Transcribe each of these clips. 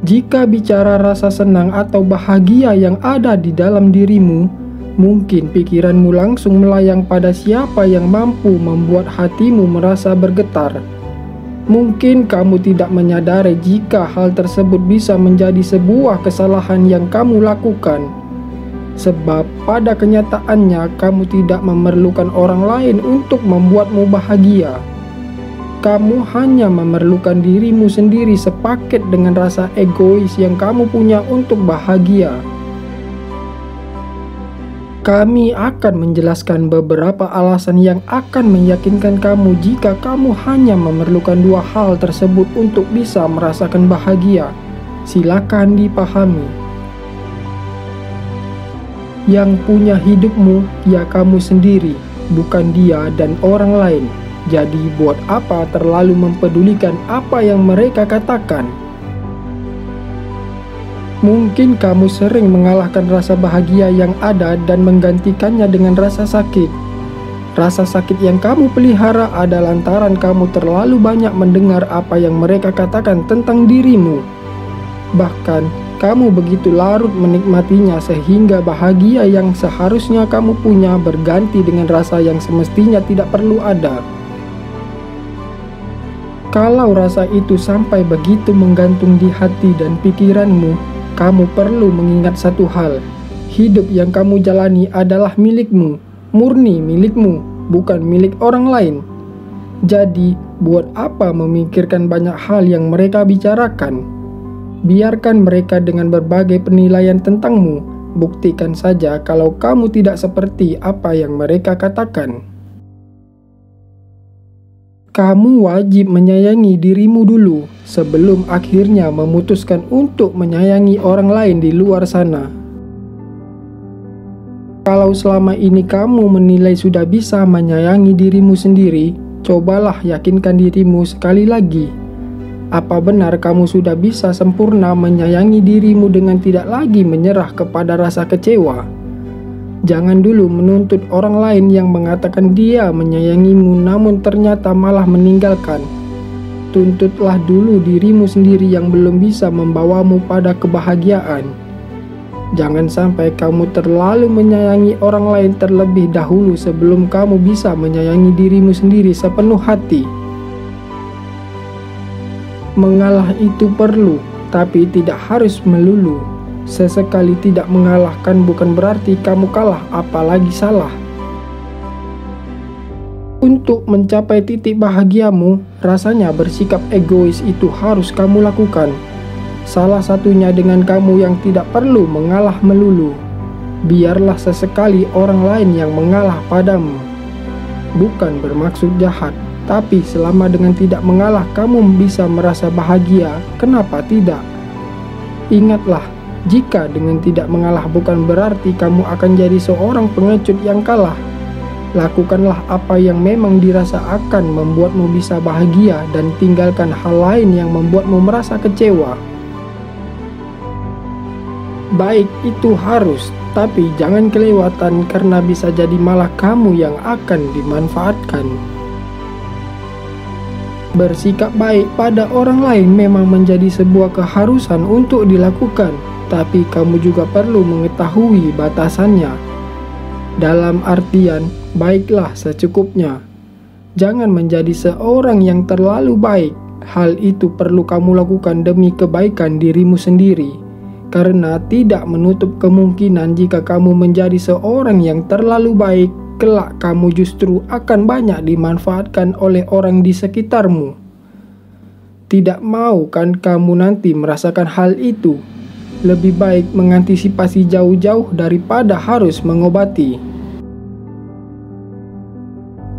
Jika bicara rasa senang atau bahagia yang ada di dalam dirimu, mungkin pikiranmu langsung melayang pada siapa yang mampu membuat hatimu merasa bergetar. Mungkin kamu tidak menyadari jika hal tersebut bisa menjadi sebuah kesalahan yang kamu lakukan. Sebab pada kenyataannya kamu tidak memerlukan orang lain untuk membuatmu bahagia. Kamu hanya memerlukan dirimu sendiri sepaket dengan rasa egois yang kamu punya untuk bahagia. Kami akan menjelaskan beberapa alasan yang akan meyakinkan kamu jika kamu hanya memerlukan dua hal tersebut untuk bisa merasakan bahagia. Silakan dipahami. Yang punya hidupmu ya kamu sendiri, bukan dia dan orang lain. Jadi buat apa terlalu mempedulikan apa yang mereka katakan? Mungkin kamu sering mengalahkan rasa bahagia yang ada dan menggantikannya dengan rasa sakit. Rasa sakit yang kamu pelihara ada lantaran kamu terlalu banyak mendengar apa yang mereka katakan tentang dirimu. Bahkan, kamu begitu larut menikmatinya sehingga bahagia yang seharusnya kamu punya berganti dengan rasa yang semestinya tidak perlu ada. Kalau rasa itu sampai begitu menggantung di hati dan pikiranmu, kamu perlu mengingat satu hal. Hidup yang kamu jalani adalah milikmu, murni milikmu, bukan milik orang lain. Jadi, buat apa memikirkan banyak hal yang mereka bicarakan? Biarkan mereka dengan berbagai penilaian tentangmu. Buktikan saja kalau kamu tidak seperti apa yang mereka katakan. Kamu wajib menyayangi dirimu dulu sebelum akhirnya memutuskan untuk menyayangi orang lain di luar sana. Kalau selama ini kamu menilai sudah bisa menyayangi dirimu sendiri, cobalah yakinkan dirimu sekali lagi. Apa benar kamu sudah bisa sempurna menyayangi dirimu dengan tidak lagi menyerah kepada rasa kecewa? Jangan dulu menuntut orang lain yang mengatakan dia menyayangimu namun ternyata malah meninggalkan. Tuntutlah dulu dirimu sendiri yang belum bisa membawamu pada kebahagiaan. Jangan sampai kamu terlalu menyayangi orang lain terlebih dahulu sebelum kamu bisa menyayangi dirimu sendiri sepenuh hati. Mengalah itu perlu, tapi tidak harus melulu. Sesekali tidak mengalahkan bukan berarti kamu kalah, apalagi salah. Untuk mencapai titik bahagiamu, rasanya bersikap egois itu harus kamu lakukan. Salah satunya dengan kamu yang tidak perlu mengalah melulu. Biarlah sesekali orang lain yang mengalah padamu. Bukan bermaksud jahat, tapi selama dengan tidak mengalah kamu bisa merasa bahagia, kenapa tidak? Ingatlah, jika dengan tidak mengalah bukan berarti kamu akan jadi seorang pengecut yang kalah. Lakukanlah apa yang memang dirasa akan membuatmu bisa bahagia dan tinggalkan hal lain yang membuatmu merasa kecewa. Baik itu harus, tapi jangan kelewatan karena bisa jadi malah kamu yang akan dimanfaatkan. Bersikap baik pada orang lain memang menjadi sebuah keharusan untuk dilakukan. Tapi kamu juga perlu mengetahui batasannya. Dalam artian, baiklah secukupnya. Jangan menjadi seorang yang terlalu baik. Hal itu perlu kamu lakukan demi kebaikan dirimu sendiri. Karena tidak menutup kemungkinan jika kamu menjadi seorang yang terlalu baik, kelak kamu justru akan banyak dimanfaatkan oleh orang di sekitarmu. Tidak mau kan kamu nanti merasakan hal itu? Lebih baik mengantisipasi jauh-jauh daripada harus mengobati.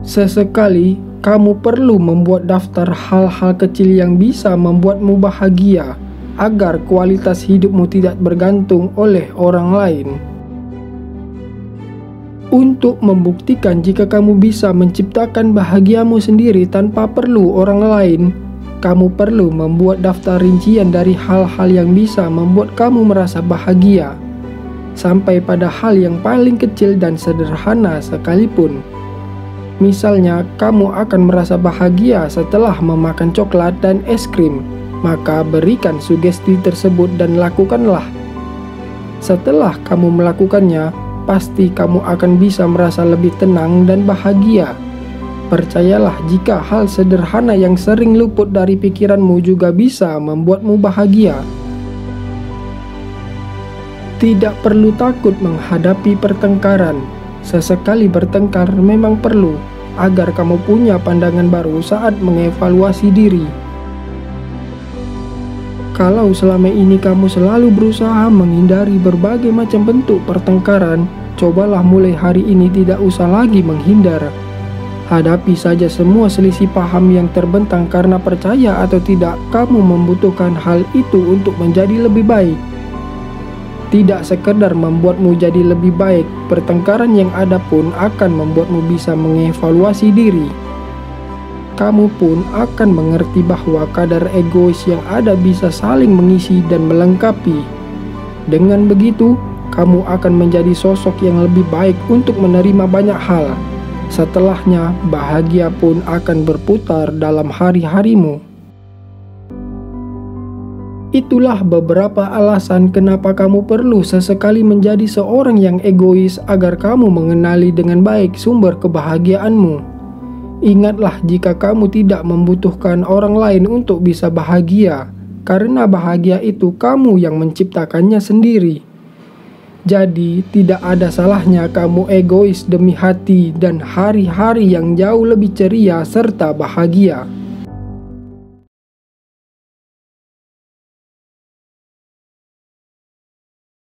Sesekali, kamu perlu membuat daftar hal-hal kecil yang bisa membuatmu bahagia, agar kualitas hidupmu tidak bergantung oleh orang lain. Untuk membuktikan jika kamu bisa menciptakan bahagiamu sendiri tanpa perlu orang lain, kamu perlu membuat daftar rincian dari hal-hal yang bisa membuat kamu merasa bahagia, sampai pada hal yang paling kecil dan sederhana sekalipun. Misalnya, kamu akan merasa bahagia setelah memakan coklat dan es krim, maka berikan sugesti tersebut dan lakukanlah. Setelah kamu melakukannya, pasti kamu akan bisa merasa lebih tenang dan bahagia. Percayalah, jika hal sederhana yang sering luput dari pikiranmu juga bisa membuatmu bahagia. Tidak perlu takut menghadapi pertengkaran. Sesekali bertengkar memang perlu, agar kamu punya pandangan baru saat mengevaluasi diri. Kalau selama ini kamu selalu berusaha menghindari berbagai macam bentuk pertengkaran, cobalah mulai hari ini tidak usah lagi menghindar. Hadapi saja semua selisih paham yang terbentang karena percaya atau tidak, kamu membutuhkan hal itu untuk menjadi lebih baik. Tidak sekedar membuatmu jadi lebih baik, pertengkaran yang ada pun akan membuatmu bisa mengevaluasi diri. Kamu pun akan mengerti bahwa kadar egois yang ada bisa saling mengisi dan melengkapi. Dengan begitu, kamu akan menjadi sosok yang lebih baik untuk menerima banyak hal. Setelahnya, bahagia pun akan berputar dalam hari-harimu. Itulah beberapa alasan kenapa kamu perlu sesekali menjadi seorang yang egois agar kamu mengenali dengan baik sumber kebahagiaanmu. Ingatlah, jika kamu tidak membutuhkan orang lain untuk bisa bahagia, karena bahagia itu kamu yang menciptakannya sendiri. Jadi, tidak ada salahnya kamu egois demi hati dan hari-hari yang jauh lebih ceria serta bahagia.